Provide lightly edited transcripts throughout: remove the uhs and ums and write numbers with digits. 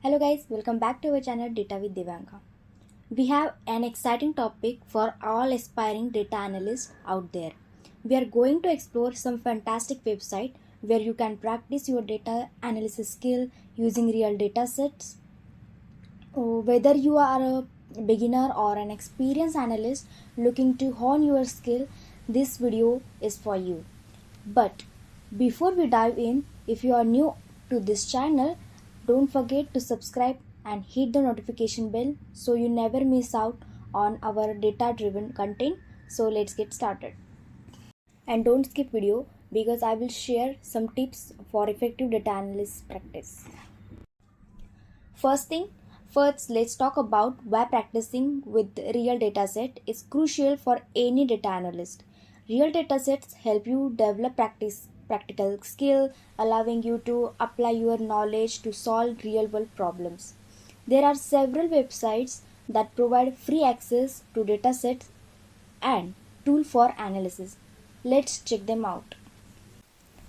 Hello guys, welcome back to our channel Data with Divyanka. We have an exciting topic for all aspiring data analysts out there. We are going to explore some fantastic website where you can practice your data analysis skill using real data sets. Whether you are a beginner or an experienced analyst looking to hone your skill, this video is for you. But before we dive in, if you are new to this channel, don't forget to subscribe and hit the notification bell so you never miss out on our data driven content. So let's get started. And don't skip video because I will share some tips for effective data analysis practice. First, let's talk about why practicing with real dataset is crucial for any data analyst. Real datasets help you develop practical skill, allowing you to apply your knowledge to solve real world problems. There are several websites that provide free access to datasets and tool for analysis. Let's check them out.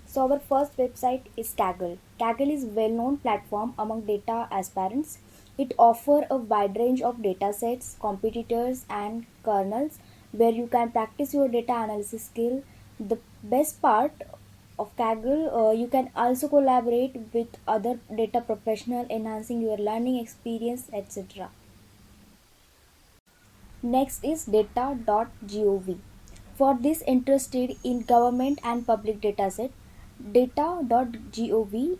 So our first website is Kaggle. Kaggle is a well-known platform among data aspirants. It offers a wide range of datasets, competitors and kernels where you can practice your data analysis skill. The best part of Kaggle, you can also collaborate with other data professionals, enhancing your learning experience, etc. Next is data.gov. For those interested in government and public dataset, data.gov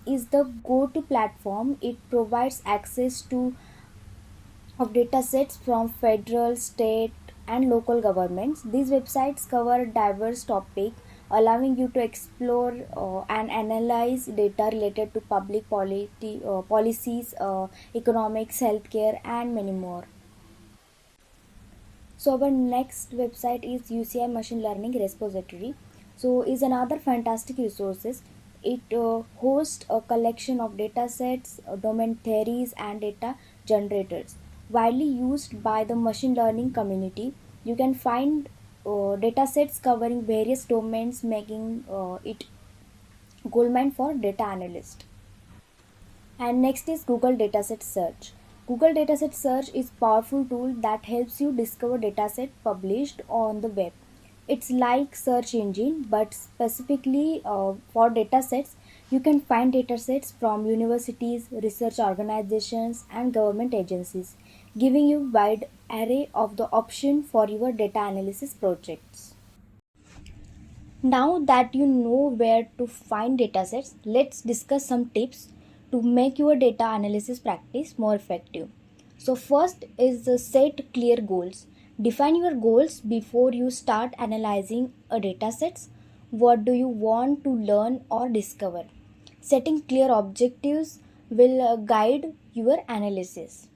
is the go-to platform. It provides access to of datasets from federal, state, and local governments. These websites cover diverse topics, allowing you to explore and analyze data related to public policies, economics, healthcare, and many more. So our next website is UCI Machine Learning Repository. So is another fantastic resources. It hosts a collection of data sets, domain theories, and data generators widely used by the machine learning community. You can find data sets covering various domains, making it goldmine for data analyst. And next is Google Dataset Search. Google Dataset Search is a powerful tool that helps you discover datasets published on the web. It's like search engine, but specifically for datasets. You can find datasets from universities, research organizations, and government agencies, giving you wide array of the option for your data analysis projects. Now that you know where to find datasets, let's discuss some tips to make your data analysis practice more effective. So first is the set clear goals. Define your goals before you start analyzing a dataset. What do you want to learn or discover? Setting clear objectives will guide your analysis.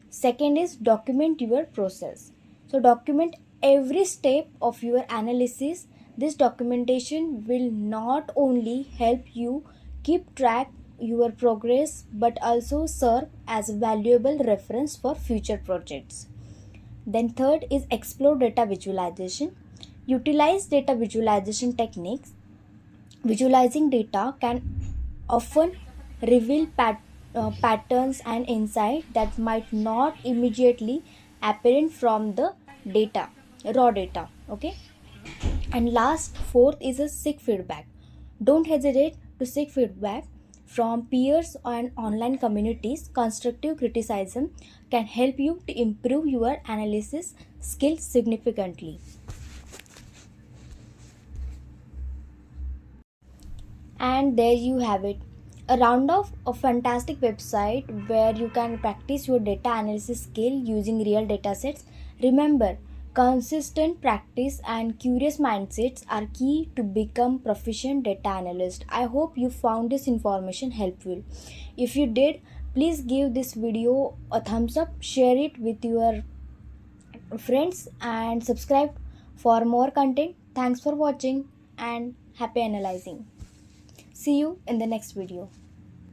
Second is document your process. So document every step of your analysis. This documentation will not only help you keep track your progress but also serve as a valuable reference for future projects. Then third is explore data visualization. Utilize data visualization techniques. Visualizing data can often reveal patterns and insight that might not immediately apparent from the raw data. Okay. And last, fourth is a seek feedback. Don't hesitate to seek feedback from peers and online communities. Constructive criticism can help you to improve your analysis skills significantly. And there you have it, a round of a fantastic website where you can practice your data analysis skill using real datasets. Remember, consistent practice and curious mindsets are key to become proficient data analyst. I hope you found this information helpful. If you did, please give this video a thumbs up, share it with your friends, and subscribe for more content. Thanks for watching and happy analyzing. See you in the next video.